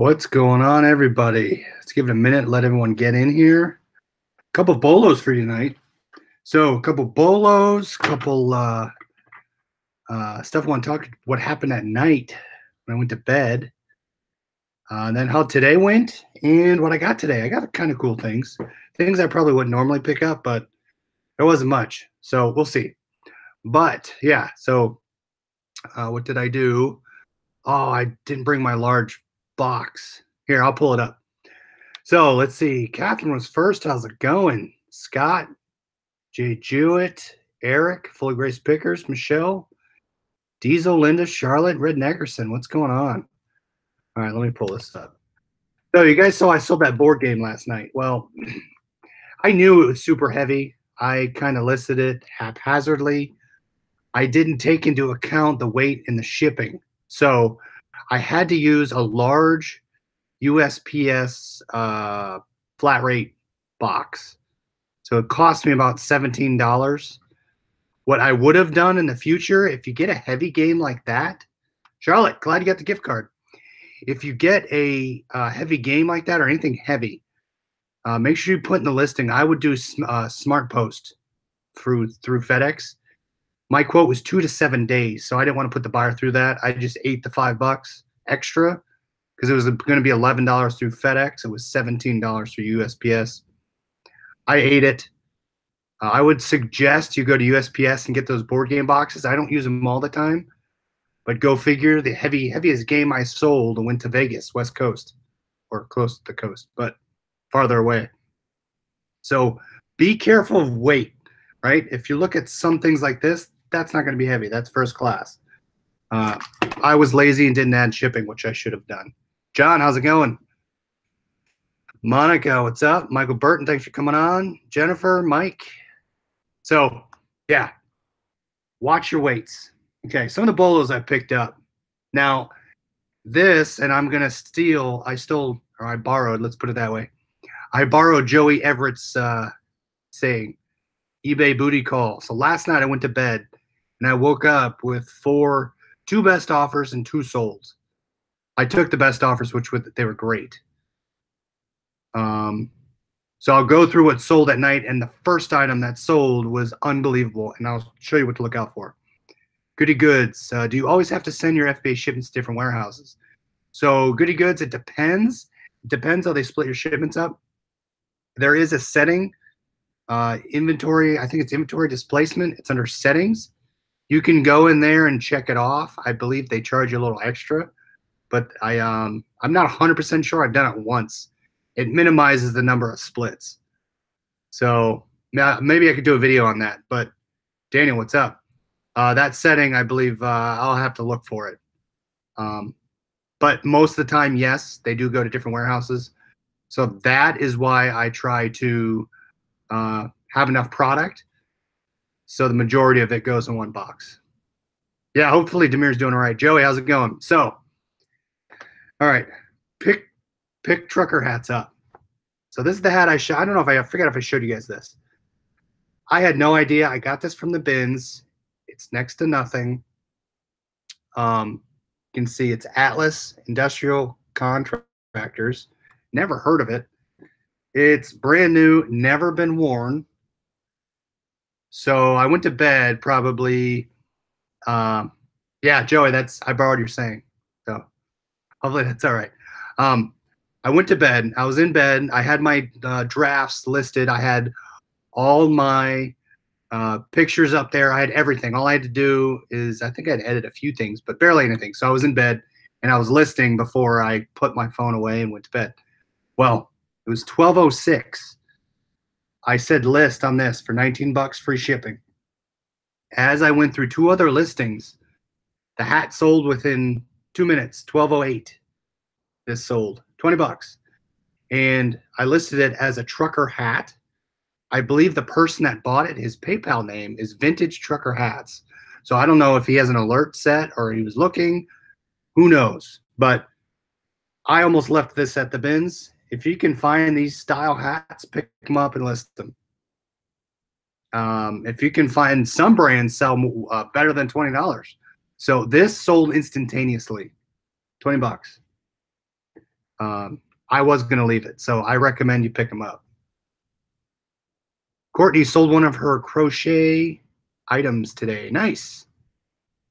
What's going on, everybody? Let's give it a minute, let everyone get in here. A couple bolos for you tonight. So, a couple bolos, couple stuff I want to talk what happened at night when I went to bed. And then how today went and what I got today. I got kind of cool things. Things I probably wouldn't normally pick up, but there wasn't much. So, we'll see. But, yeah, so what did I do? Oh, I didn't bring my large box. Here, I'll pull it up. So let's see. Catherine was first. How's it going? Scott, Jay Jewett, Eric, Fully Grace Pickers, Michelle, Diesel, Linda, Charlotte, Red Neckerson. What's going on? All right, let me pull this up. So you guys saw I sold that board game last night. Well, I knew it was super heavy. I kind of listed it haphazardly. I didn't take into account the weight and the shipping. So I had to use a large USPS flat rate box. So it cost me about $17. What I would have done in the future, if you get a heavy game like that, Charlotte, glad you got the gift card. If you get a heavy game like that or anything heavy, make sure you put in the listing. I would do Smart Post through FedEx. My quote was 2 to 7 days, so I didn't want to put the buyer through that. I just ate the $5 extra because it was going to be $11 through FedEx. It was $17 through USPS. I ate it. I would suggest you go to USPS and get those board game boxes. I don't use them all the time, but go figure. The heaviest game I sold went to Vegas, West Coast, or close to the coast, but farther away. So be careful of weight, right? If you look at some things like this, that's not going to be heavy. That's first class. I was lazy and didn't add shipping, which I should have done. John, how's it going? Monica, what's up? Michael Burton, thanks for coming on. Jennifer, Mike. So, yeah, watch your weights. Okay, some of the bolos I picked up. Now, this, and I'm going to steal, I borrowed, let's put it that way. I borrowed Joey Everett's saying, eBay booty call. So last night I went to bed and I woke up with two best offers and 2 solds. I took the best offers, they were great. So I'll go through what sold at night, and the first item that sold was unbelievable, and I'll show you what to look out for. Goody Goods. Do you always have to send your FBA shipments to different warehouses? So Goody Goods, it depends. It depends how they split your shipments up. There is a setting. Inventory, I think it's inventory displacement. It's under settings. You can go in there and check it off. I believe they charge you a little extra, but I'm not 100% sure. I've done it once. It minimizes the number of splits. So maybe I could do a video on that. But Daniel, what's up? That setting, I believe I'll have to look for it. But most of the time, yes, they do go to different warehouses. So that is why I try to have enough product, so the majority of it goes in one box. Yeah, hopefully Demir's doing all right. Joey, how's it going? So, all right, pick trucker hats up. So this is the hat I don't know if I forgot if I showed you guys this. I had no idea. I got this from the bins. It's next to nothing. You can see it's Atlas Industrial Contractors. Never heard of it. It's brand new, never been worn. So I went to bed probably, yeah, Joey, I borrowed your saying. So hopefully that's all right. I went to bed. I was in bed. I had my drafts listed. I had all my pictures up there. I had everything. All I had to do is, I think I'd edit a few things, but barely anything. So I was in bed and I was listing before I put my phone away and went to bed. Well, it was 12:06. I said list on this for $19 free shipping. As I went through 2 other listings, the hat sold within 2 minutes, 12:08. This sold $20. And I listed it as a trucker hat. I believe the person that bought it, his PayPal name is Vintage Trucker Hats. So I don't know if he has an alert set or he was looking. Who knows? But I almost left this at the bins. If you can find these style hats, pick them up and list them. If you can find some brands sell better than $20. So this sold instantaneously, $20. I was going to leave it, so I recommend you pick them up. Courtney sold one of her crochet items today. Nice.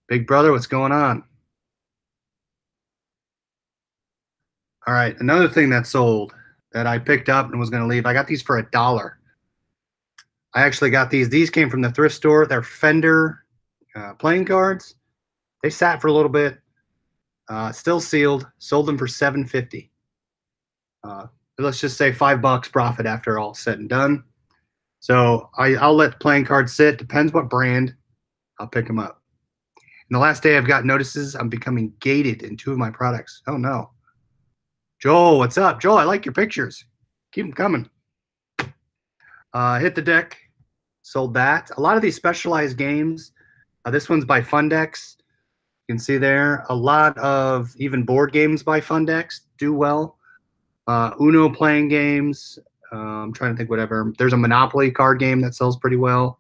Big brother, what's going on? All right, another thing that sold that I picked up and was going to leave. I got these for $1. I actually got these. These came from the thrift store. They're Fender playing cards. They sat for a little bit. Still sealed. Sold them for $7.50. Let's just say $5 profit after all said and done. So I'll let playing cards sit. Depends what brand. I'll pick them up. And the last day I've got notices I'm becoming gated in 2 of my products. Oh no. Joel, what's up? Joel, I like your pictures. Keep them coming. Hit the deck. Sold that. A lot of these specialized games. This one's by Fundex. You can see there. A lot of even board games by Fundex do well. Uno playing games. I'm trying to think whatever. There's a Monopoly card game that sells pretty well.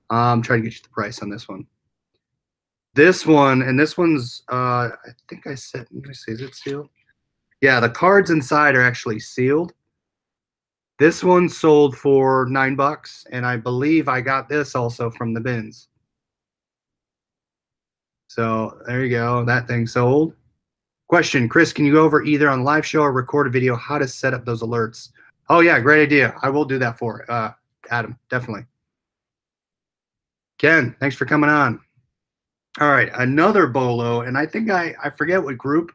I'm trying to get you the price on this one. This one, and this one's, I think I said, let me see, is it sealed? Yeah, the cards inside are actually sealed. This one sold for $9, and I believe I got this also from the bins. So there you go. That thing sold. Question, Chris, can you go over either on live show or record a video how to set up those alerts? Oh, yeah, great idea. I will do that for Adam, definitely. Ken, thanks for coming on. All right, another bolo, and I think I forget what group.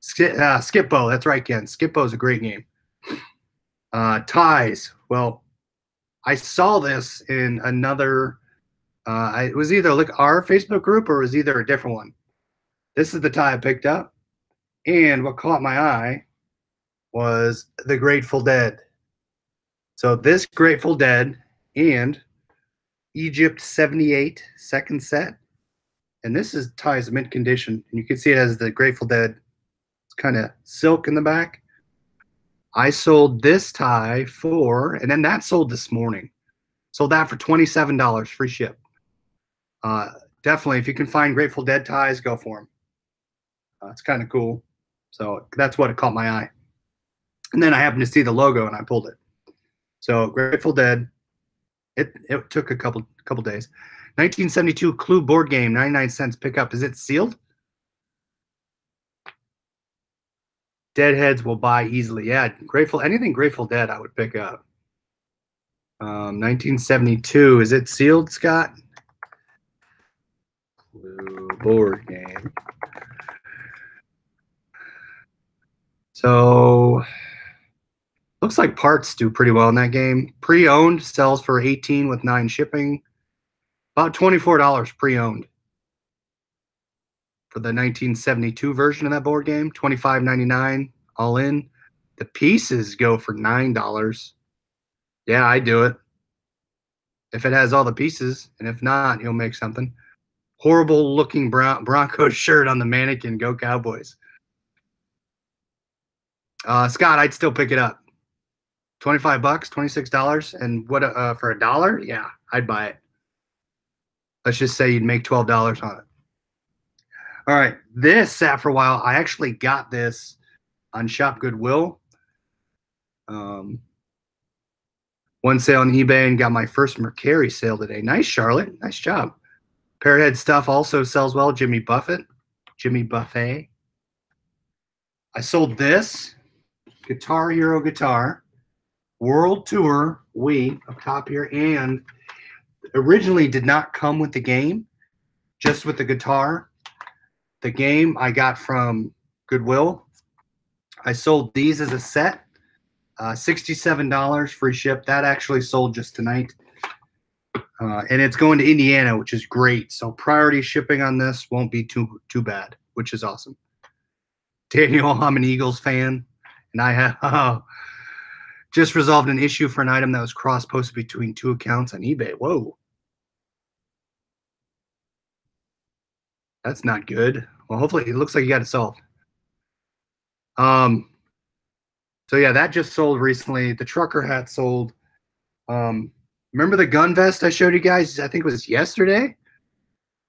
Skippo, that's right, Ken. Skippo is a great game. Ties. Well, I saw this in another. It was either like our Facebook group or it was either a different one. This is the tie I picked up, and what caught my eye was the Grateful Dead. So this Grateful Dead and Egypt 78 second set, and this is ties mint condition, and you can see it has the Grateful Dead. It's kind of silk in the back. I sold this tie for, and then that sold this morning. Sold that for $27, free ship. Definitely, if you can find Grateful Dead ties, go for them. It's kind of cool. So that's what it caught my eye. And then I happened to see the logo and I pulled it. So Grateful Dead. It took a couple days. 1972 Clue board game, 99 cents pickup. Is it sealed? Deadheads will buy easily. Yeah, anything Grateful Dead I would pick up. 1972. Is it sealed, Scott? Clue board game. So looks like parts do pretty well in that game. Pre-owned sells for $18 with 9 shipping. About $24 pre-owned for the 1972 version of that board game. $25.99 all in. The pieces go for $9. Yeah, I do it. If it has all the pieces, and if not, you'll make something. Horrible looking Broncos shirt on the mannequin. Go Cowboys. Scott, I'd still pick it up. $25, $26, and what for $1? Yeah, I'd buy it. Let's just say you'd make $12 on it. All right, this sat for a while. I actually got this on Shop Goodwill. One sale on eBay and got my first Mercari sale today. Nice, Charlotte. Nice job. Parrothead stuff also sells well. Jimmy Buffett. I sold this Guitar Hero guitar. World Tour Wii up top here, and originally did not come with the game, just with the guitar. The game I got from Goodwill. I sold these as a set, $67 free ship. That actually sold just tonight, and it's going to Indiana, which is great. So priority shipping on this won't be too bad, which is awesome. Daniel, I'm an Eagles fan, and I have just resolved an issue for an item that was cross-posted between 2 accounts on eBay. Whoa. That's not good. Well, hopefully it looks like you got it solved. So yeah, that just sold recently. The trucker hat sold. Remember the gun vest I showed you guys? I think it was yesterday.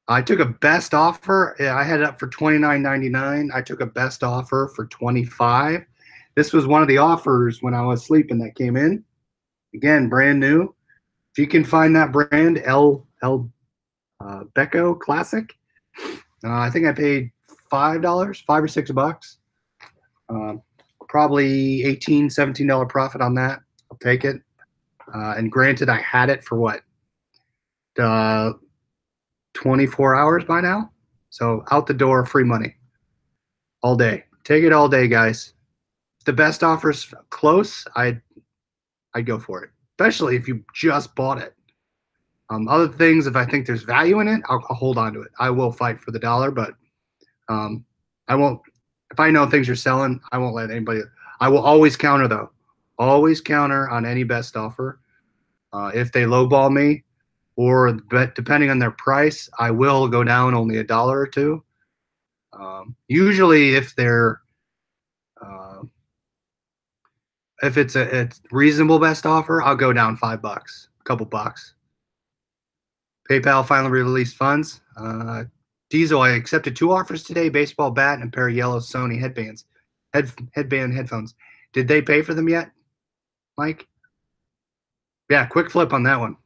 I took a best offer. I had it up for $29.99. I took a best offer for $25. This was one of the offers when I was sleeping that came in. Again, brand new. If you can find that brand, El Becco Classic, I think I paid $5, $5 or $6. Probably $18, $17 profit on that. I'll take it. And granted, I had it for what? 24 hours by now. So out the door, free money. All day. Take it all day, guys. If the best offer's close, I'd go for it. Especially if you just bought it. Other things, if I think there's value in it, I'll hold on to it. I will fight for the dollar, but I won't. If I know things are selling, I won't let anybody. I will always counter, though. Always counter on any best offer. If they lowball me, or depending on their price, I will go down only $1 or $2. Usually, if they're if it's a reasonable best offer, I'll go down $5, a couple bucks. PayPal finally released funds. Diesel, I accepted 2 offers today: baseball bat and a pair of yellow Sony headbands, headband headphones. Did they pay for them yet, Mike? Yeah, quick flip on that one.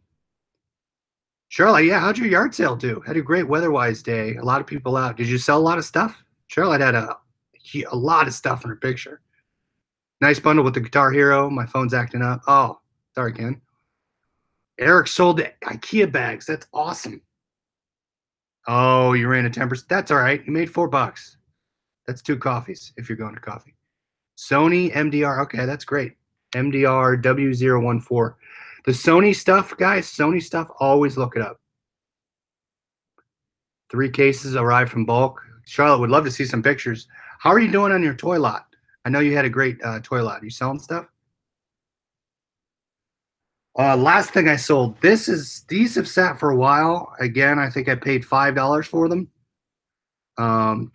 Charlotte, yeah, how'd your yard sale do? Had a great weather-wise day. A lot of people out. Did you sell a lot of stuff? Charlotte had a lot of stuff in her picture. Nice bundle with the Guitar Hero. My phone's acting up. Oh, sorry, Ken. Eric sold the IKEA bags. That's awesome. Oh, you ran a 10%. That's all right. You made $4. That's 2 coffees if you're going to coffee. Sony MDR. Okay, that's great. MDR W014. The Sony stuff, guys, Sony stuff, always look it up. 3 cases arrived from bulk. Charlotte would love to see some pictures. How are you doing on your toy lot? I know you had a great toy lot. Are you selling stuff? Last thing I sold. These have sat for a while. Again, I think I paid $5 for them. And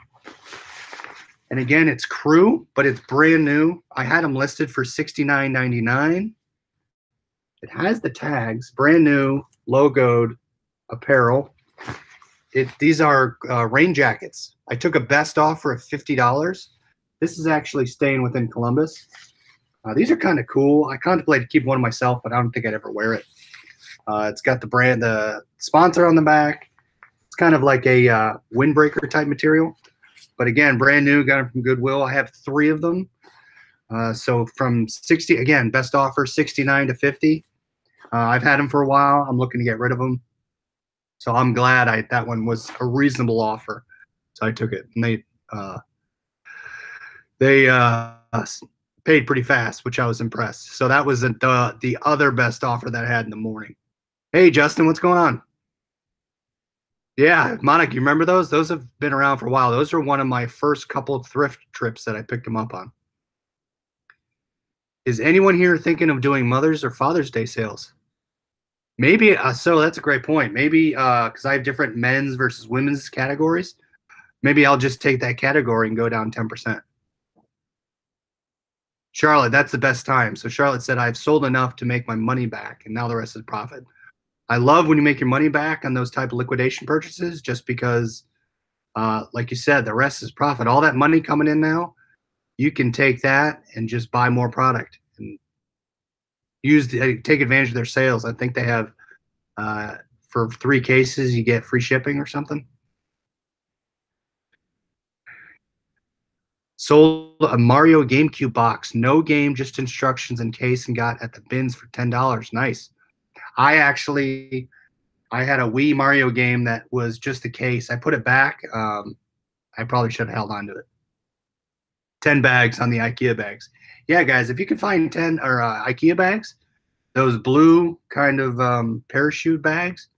again, it's Crew, but it's brand new. I had them listed for $69.99. It has the tags, brand new, logoed apparel. These are rain jackets. I took a best offer of $50. This is actually staying within Columbus. These are kind of cool. I contemplated keeping one myself, but I don't think I'd ever wear it. It's got the brand, the sponsor on the back. It's kind of like a windbreaker type material. But again, brand new, got them from Goodwill. I have 3 of them. So from 60, again, best offer, 69 to 50. I've had them for a while. I'm looking to get rid of them. So I'm glad that one was a reasonable offer. So I took it. And they paid pretty fast, which I was impressed. So that was the other best offer that I had in the morning. Hey, Justin, what's going on? Yeah, Monica, you remember those? Those have been around for a while. Those are one of my first couple of thrift trips that I picked them up on. Is anyone here thinking of doing Mother's or Father's Day sales? Maybe, so that's a great point. Maybe, because I have different men's versus women's categories, maybe I'll just take that category and go down 10%. Charlotte, that's the best time. So Charlotte said, I've sold enough to make my money back, and now the rest is profit. I love when you make your money back on those type of liquidation purchases, just because, like you said, the rest is profit. All that money coming in now, you can take that and just buy more product and take advantage of their sales. I think they have, for 3 cases, you get free shipping or something. Sold a Mario GameCube box, no game, just instructions and case, and got at the bins for $10. Nice. I had a Wii Mario game that was just the case. I put it back. I probably should have held on to it. 10 bags on the IKEA bags. Yeah, guys, if you can find 10 or IKEA bags, those blue kind of parachute bags,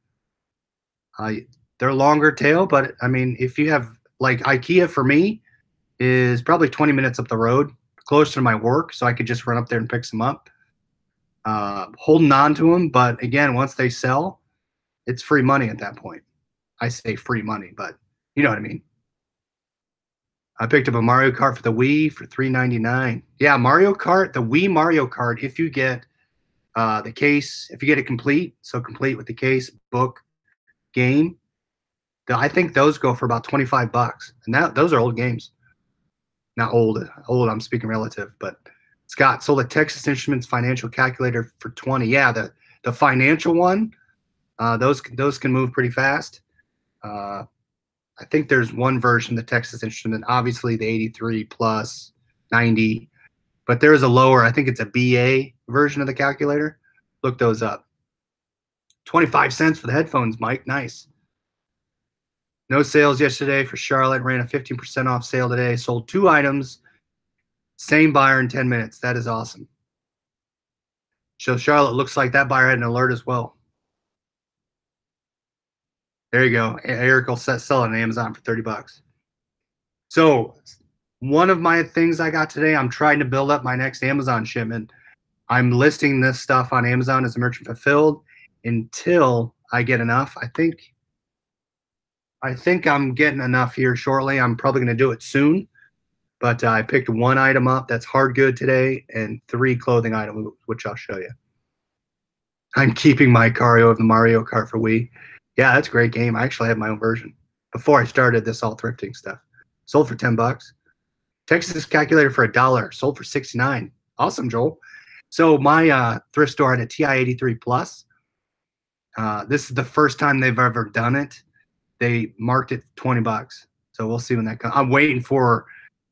they're longer tail, but I mean, if you have, like, IKEA for me is probably 20 minutes up the road, close to my work, so I could just run up there and pick some up. Holding on to them, but again, once they sell, it's free money at that point. I say free money, but you know what I mean. I picked up a Mario Kart for the Wii for $3.99. Yeah, Mario Kart, the Wii Mario Kart, if you get the case, if you get it complete, so complete with the case, book, game, I think those go for about $25. And those are old games. not old, old, I'm speaking relative, but Scott sold a Texas Instruments financial calculator for 20. Yeah, the financial one, those can move pretty fast. I think there's one version, the Texas Instrument, obviously the 83 plus 90, but there is a lower, I think it's a BA version of the calculator. Look those up. 25 cents for the headphones, Mike. Nice. No sales yesterday for Charlotte. Ran a 15% off sale today. Sold 2 items. Same buyer in 10 minutes. That is awesome. So Charlotte, looks like that buyer had an alert as well. There you go. Eric will sell it on Amazon for 30 bucks. So one of my things I got today, I'm trying to build up my next Amazon shipment. I'm listing this stuff on Amazon as a merchant fulfilled until I get enough. I think I'm getting enough here shortly. I'm probably going to do it soon. But I picked 1 item up that's hard good today and 3 clothing items, which I'll show you. I'm keeping my Mario of the Mario Kart for Wii. Yeah, that's a great game. I actually have my own version before I started this all thrifting stuff. Sold for 10 bucks. Texas calculator for $1. Sold for 69. Awesome, Joel. So my thrift store had a TI-83 Plus. This is the first time they've ever done it. They marked it 20 bucks. So we'll see when that comes. I'm waiting for,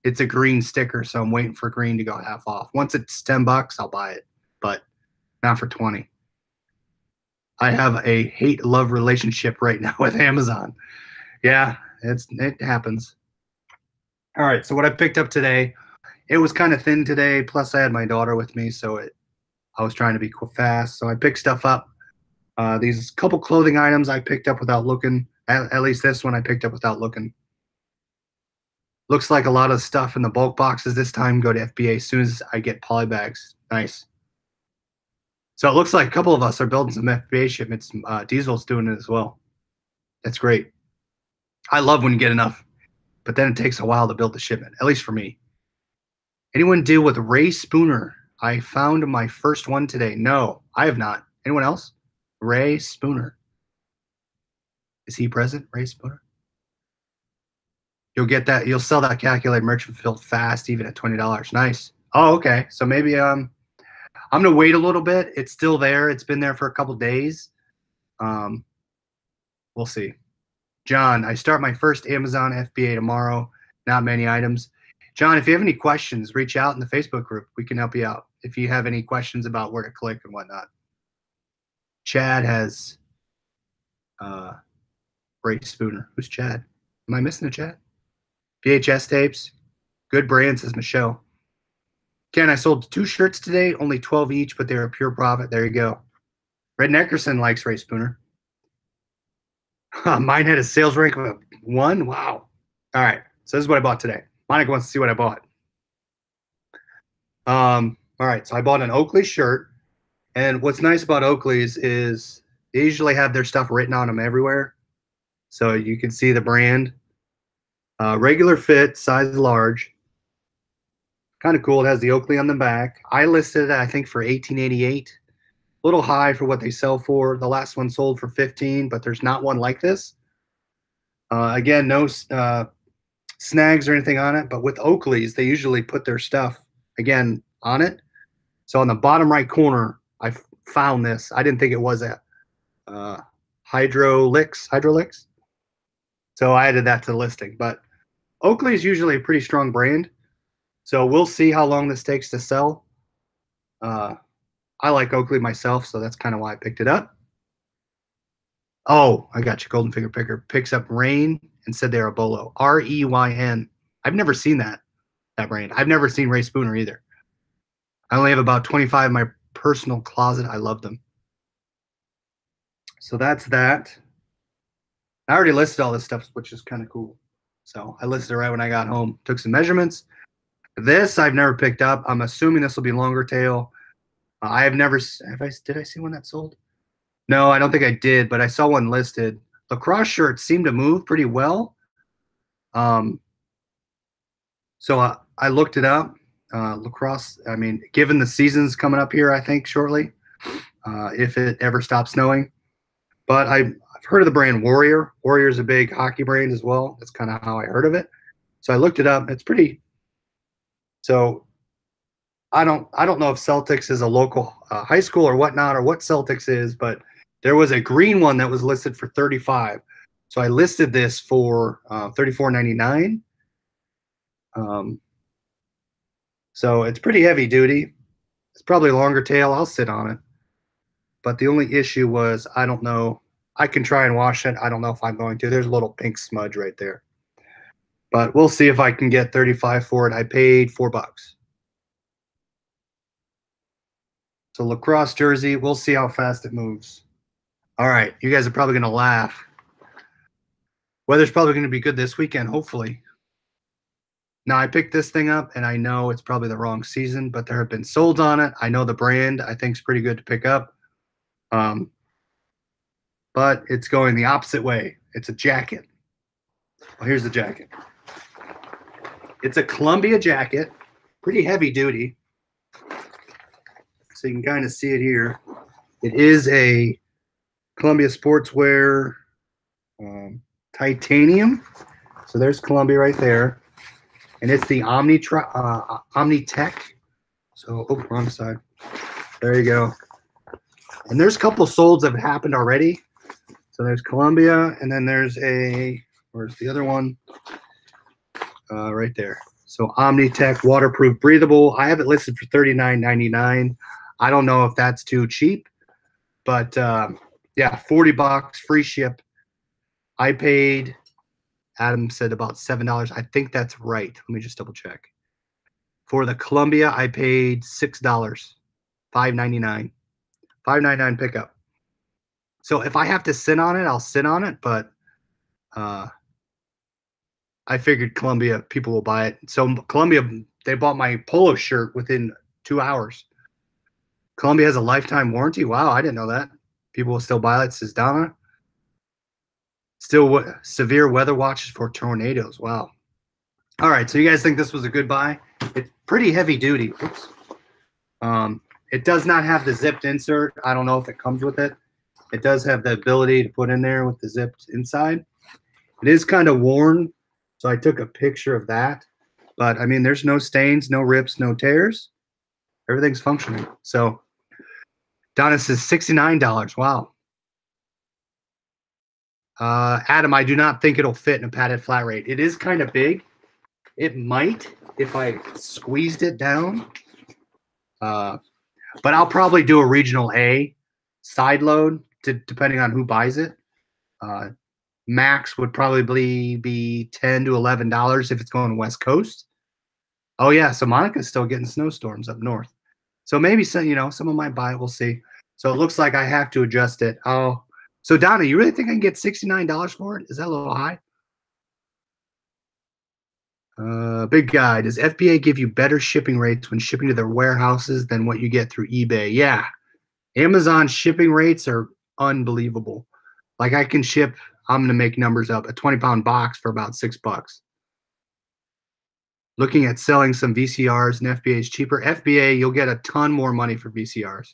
it's a green sticker, so I'm waiting for green to go half off. Once it's 10 bucks, I'll buy it, but not for 20. I have a hate-love relationship right now with Amazon. Yeah, it happens. All right, so what I picked up today, it was kind of thin today, plus I had my daughter with me, so I was trying to be fast. So I picked stuff up. These couple clothing items I picked up without looking. At least this one I picked up without looking. Looks like a lot of stuff in the bulk boxes this time go to FBA as soon as I get poly bags. Nice. So it looks like a couple of us are building some FBA shipments. Diesel's doing it as well. That's great. I love when you get enough, but then it takes a while to build the shipment, at least for me. Anyone deal with Ray Spooner? I found my first one today. No, I have not. Anyone else? Ray Spooner. Is he present, Ray Spooner? You'll get that. You'll sell that calculated merchant fulfilled fast, even at $20. Nice. Oh, okay. So maybe I'm gonna wait a little bit. It's still there. It's been there for a couple days. We'll see. John, I start my first Amazon FBA tomorrow. Not many items. John, if you have any questions, reach out in the Facebook group. We can help you out if you have any questions about where to click and whatnot. Chad has Ray Spooner. Who's Chad? Am I missing a Chad? VHS tapes. Good brand, says Michelle. Ken, I sold 2 shirts today, only 12 each, but they were pure profit. There you go. Red Neckerson likes Ray Spooner. Mine had a sales rank of 1. Wow. All right. So this is what I bought today. Monica wants to see what I bought. All right. So I bought an Oakley shirt. And what's nice about Oakley's is they usually have their stuff written on them everywhere. So you can see the brand. Regular fit, size large. Kind of cool. It has the Oakley on the back. I listed it, I think, for $18.88. A little high for what they sell for. The last one sold for $15, but there's not one like this. Again, no snags or anything on it, but with Oakley's, they usually put their stuff, again, on it. So on the bottom right corner, I found this. I didn't think it was a Hydrolix. So I added that to the listing. But Oakley is usually a pretty strong brand. So we'll see how long this takes to sell. I like Oakley myself, so that's kind of why I picked it up. Oh, I got you. Golden Finger Picker picks up Rain and said they're a Bolo. R-E-Y-N. I've never seen that brand. I've never seen Ray Spooner either. I only have about 25 in my personal closet. I love them. So that's that. I already listed all this stuff, which is kind of cool. So I listed it right when I got home. Took some measurements. This I've never picked up. I'm assuming this will be longer tail. I have never. Did I see one that sold? No, I don't think I did, but I saw one listed. Lacrosse shirts seem to move pretty well. So I looked it up. Lacrosse, I mean, given the season's coming up here, I think shortly, if it ever stops snowing. But I've heard of the brand Warrior. Warrior's a big hockey brand as well. That's kind of how I heard of it. So I looked it up. It's pretty So I don't know if Celtics is a local high school or whatnot, or what Celtics is, but there was a green one that was listed for 35. So I listed this for $34.99. So it's pretty heavy duty. It's probably a longer tail. I'll sit on it. But the only issue was I don't know. I can try and wash it. I don't know if I'm going to. There's a little pink smudge right there. But we'll see if I can get 35 for it. I paid $4. So lacrosse jersey, we'll see how fast it moves. All right, you guys are probably going to laugh. Weather's probably going to be good this weekend, hopefully. Now, I picked this thing up, and I know it's probably the wrong season, but there have been solds on it. I know the brand I think is pretty good to pick up. But it's going the opposite way. It's a jacket. Well, here's the jacket. It's a Columbia jacket, pretty heavy duty. So you can kind of see it here. It is a Columbia Sportswear titanium. So there's Columbia right there. And it's the Omni-Tech. So, oh, wrong side. There you go. And there's a couple solds that have happened already. So there's Columbia, and then there's where's the other one? Right there. So Omni-Tech, waterproof, breathable. I have it listed for $39.99. I don't know if that's too cheap, but yeah, $40, free ship. I paid, Adam said about $7. I think that's right. Let me just double check. For the Columbia, I paid $6, $5.99. $5.99 pickup. So if I have to sit on it, I'll sit on it, but I figured Columbia, people will buy it. So Columbia, they bought my polo shirt within 2 hours. Columbia has a lifetime warranty. Wow, I didn't know that. People will still buy it, says Donna. Still severe weather watches for tornadoes. Wow. All right, so you guys think this was a good buy? It's pretty heavy duty. Oops. It does not have the zipped insert. I don't know if it comes with it. It does have the ability to put in there with the zipped inside. It is kind of worn, so I took a picture of that. But, I mean, there's no stains, no rips, no tears. Everything's functioning. So, Donna says $69. Wow. Adam, I do not think it'll fit in a padded flat rate. It is kind of big. It might if I squeezed it down. But I'll probably do a regional A side load, depending on who buys it. Max would probably be $10 to $11 if it's going West Coast. Oh yeah, so Monica's still getting snowstorms up north. So maybe someone might buy it. We'll see. So it looks like I have to adjust it. Oh, so Donna, you really think I can get $69 for it? Is that a little high? Big guy, does FBA give you better shipping rates when shipping to their warehouses than what you get through eBay? Yeah. Amazon shipping rates are unbelievable. Like I can ship, I'm going to make numbers up, a 20-pound box for about $6. Looking at selling some VCRs and FBA is cheaper. FBA, you'll get a ton more money for VCRs.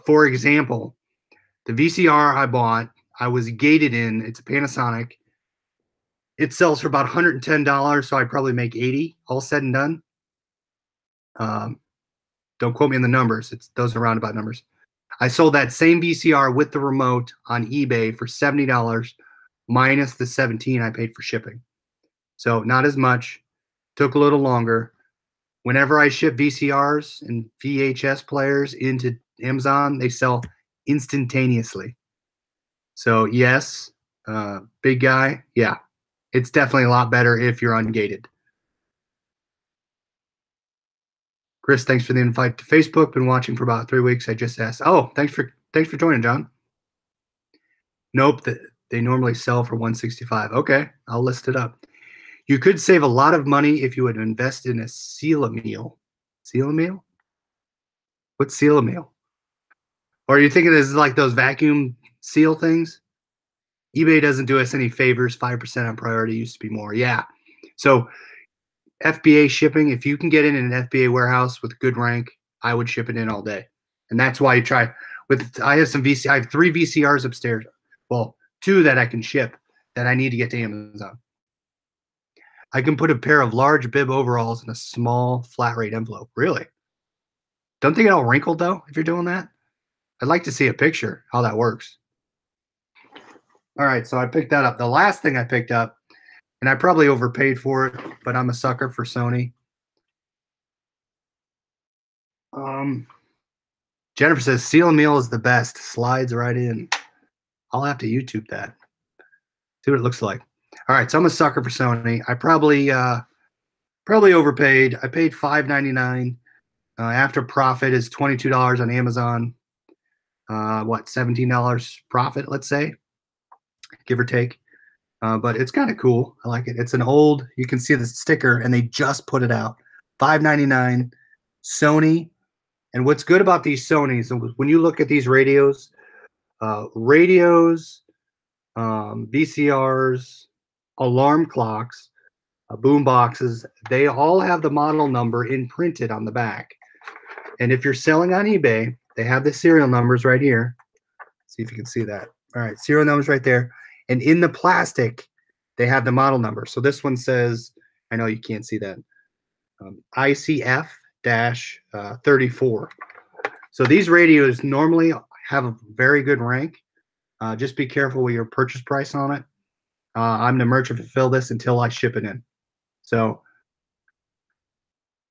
For example, the VCR I bought, I was gated in. It's a Panasonic. It sells for about $110, so I'd probably make $80 all said and done. Don't quote me on the numbers. Those are roundabout numbers. I sold that same VCR with the remote on eBay for $70 minus the $17 I paid for shipping. So not as much. Took a little longer. Whenever I ship VCRs and VHS players into Amazon, they sell instantaneously. So yes, big guy, yeah. It's definitely a lot better if you're ungated. Chris, thanks for the invite to Facebook. Been watching for about 3 weeks. I just asked. Oh, thanks for joining, John. Nope, they normally sell for $165. Okay, I'll list it up. You could save a lot of money if you would invest in a seal-a-meal. Seal-a-meal? What's seal-a-meal? Or are you thinking this is like those vacuum seal things? eBay doesn't do us any favors. 5% on priority used to be more. Yeah. So FBA shipping, if you can get in an FBA warehouse with good rank, I would ship it in all day. And that's why you try I have 3 VCRs upstairs. Well, 2 that I can ship that I need to get to Amazon. I can put a pair of large bib overalls in a small flat rate envelope. Really? Don't they get all wrinkled though if you're doing that? I'd like to see a picture how that works. All right, so I picked that up. The last thing I picked up, and I probably overpaid for it, but I'm a sucker for Sony. Um, Jennifer says seal meal is the best. Slides right in. I'll have to YouTube that. See what it looks like. All right, so I'm a sucker for Sony. I probably overpaid. I paid $5.99. After profit is $22 on Amazon. What, $17 profit? Let's say, give or take. But it's kind of cool. I like it. It's an old. You can see the sticker, and they just put it out. $5.99. Sony. And what's good about these Sonys, when you look at these radios, VCRs, alarm clocks, boom boxes, they all have the model number imprinted on the back. And if you're selling on eBay, they have the serial numbers right here. See if you can see that. All right, serial numbers right there. And in the plastic, they have the model number. So this one says, I know you can't see that, ICF-34. So these radios normally have a very good rank. Just be careful with your purchase price on it. I'm the merchant fulfill this until I ship it in. So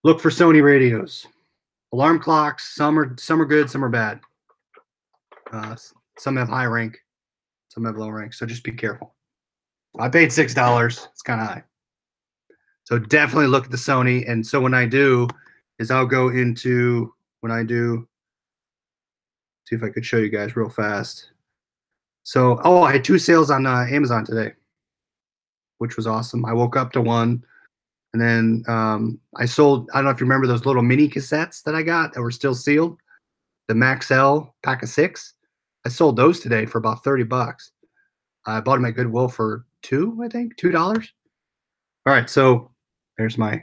look for Sony radios. Alarm clocks, some are good, some are bad. Some have high rank, some have low rank. So just be careful. I paid $6. It's kind of high. So definitely look at the Sony. And so when I do, is I'll go into, when I do, see if I could show you guys real fast. So, oh, I had 2 sales on Amazon today, which was awesome. I woke up to one, and then I sold, I don't know if you remember those little mini cassettes that I got that were still sealed, the Max L pack of 6. I sold those today for about 30 bucks. I bought them at Goodwill for $2, I think, $2. All right, so there's my,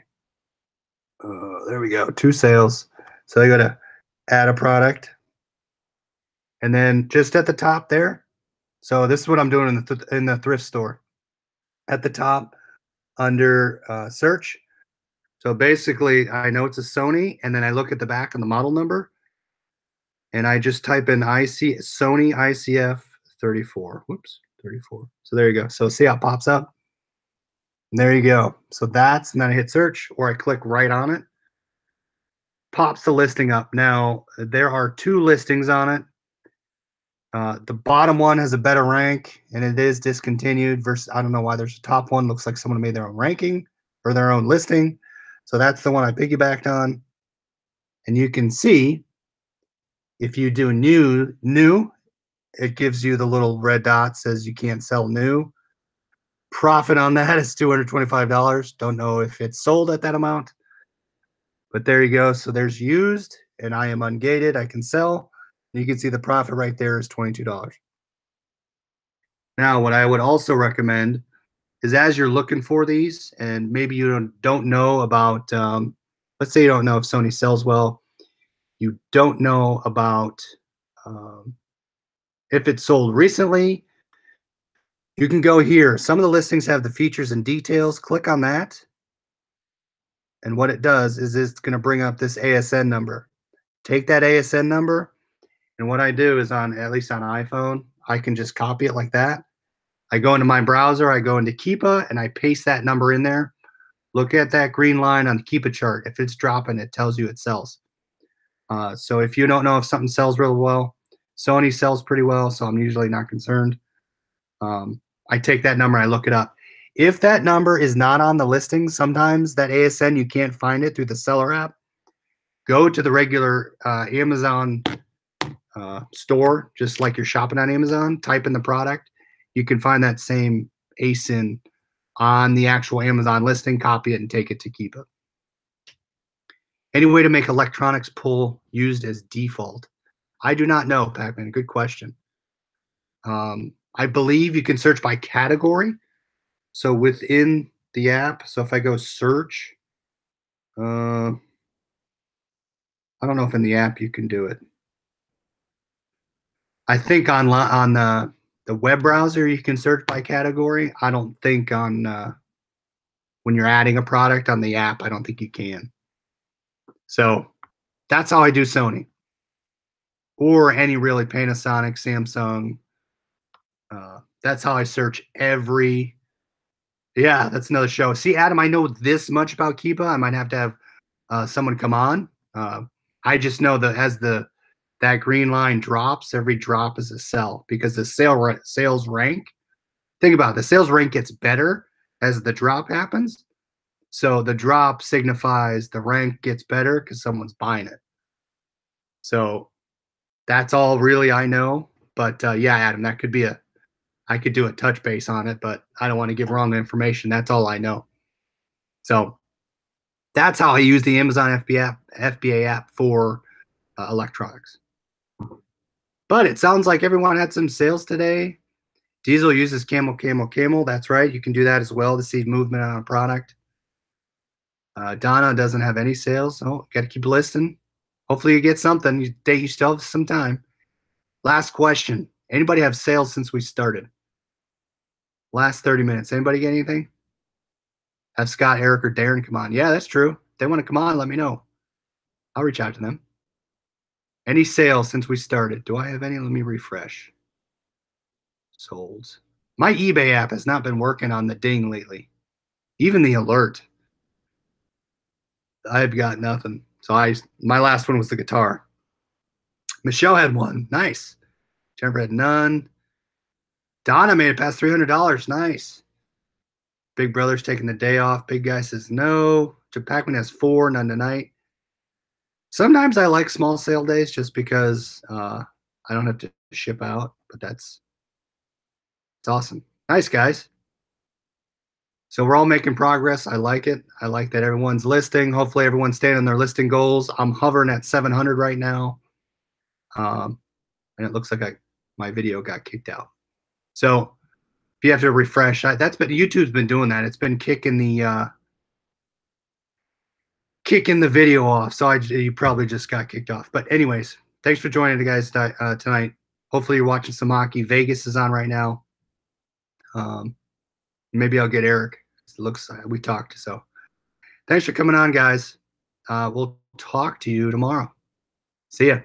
there we go, 2 sales. So I got to add a product. And then just at the top there, so this is what I'm doing in the thrift store. At the top, under search. So basically, I know it's a Sony, and then I look at the back of the model number, and I just type in Sony ICF 34. Whoops, 34. So there you go. So see how it pops up? And there you go. So that's, and then I hit search, or I click right on it. Pops the listing up. Now, there are 2 listings on it. The bottom one has a better rank, and it is discontinued versus, I don't know why there's a top one. Looks like someone made their own ranking or their own listing. So that's the one I piggybacked on. And you can see if you do new, it gives you the little red dot, says you can't sell new. Profit on that is $225. Don't know if it's sold at that amount, but there you go. So there's used, and I am ungated. I can sell. You can see the profit right there is $22. Now, what I would also recommend is, as you're looking for these, and maybe you don't know about, let's say you don't know if Sony sells well, you don't know about if it's sold recently, you can go here. Some of the listings have the features and details. Click on that. And what it does is it's going to bring up this ASN number. Take that ASN number, and what I do is, at least on iPhone, I can just copy it like that. I go into my browser, I go into Keepa, and I paste that number in there. Look at that green line on the Keepa chart. If it's dropping, it tells you it sells. So if you don't know if something sells real well, Sony sells pretty well, so I'm usually not concerned. I take that number, I look it up. If that number is not on the listing, sometimes that ASN, you can't find it through the seller app. Go to the regular Amazon store, just like you're shopping on Amazon, type in the product. You can find that same ASIN on the actual Amazon listing, copy it, and take it to Keepa. Any way to make electronics pull used as default? I do not know, Pac-Man. Good question. I believe you can search by category. So within the app, so if I go search, I don't know if in the app you can do it. I think on the web browser you can search by category. I don't think on when you're adding a product on the app, I don't think you can. So that's how I do Sony or any really Panasonic, Samsung. That's how I search every. Yeah, that's another show. See, Adam, I know this much about Kiba. I might have to have someone come on. I just know that as that green line drops, every drop is a sell because the sales rank. Think about it, the sales rank gets better as the drop happens. So the drop signifies the rank gets better because someone's buying it. So that's all really I know. But yeah, Adam, that could be I could do a touch base on it, but I don't want to give wrong information. That's all I know. So that's how I use the Amazon FBA app for electronics. But it sounds like everyone had some sales today. Diesel uses camel, camel, camel. That's right. You can do that as well to see movement on a product. Donna doesn't have any sales, so got to keep listening. Hopefully you get something. You still have some time. Last question. Anybody have sales since we started? Last 30 minutes. Anybody get anything? Have Scott, Eric, or Darren come on. Yeah, that's true. If they want to come on, let me know. I'll reach out to them. Any sales since we started? Do I have any? Let me refresh. Sold. My eBay app has not been working on the ding lately. Even the alert. I've got nothing. So my last one was the guitar. Michelle had one. Nice. Jennifer had none. Donna made it past $300. Nice. Big Brother's taking the day off. Big Guy says no. Pac-Man has 4, none tonight. Sometimes I like small sale days just because I don't have to ship out, but it's awesome. Nice, guys. So we're all making progress. I like it. I like that everyone's listing. Hopefully everyone's staying on their listing goals. I'm hovering at 700 right now. And it looks like my video got kicked out. So if you have to refresh, YouTube's been doing that. It's been kicking the video off. So you probably just got kicked off. But anyways, thanks for joining the guys tonight. Hopefully you're watching some hockey. Vegas is on right now. Maybe I'll get Eric. It looks we talked. So thanks for coming on, guys. We'll talk to you tomorrow. See ya.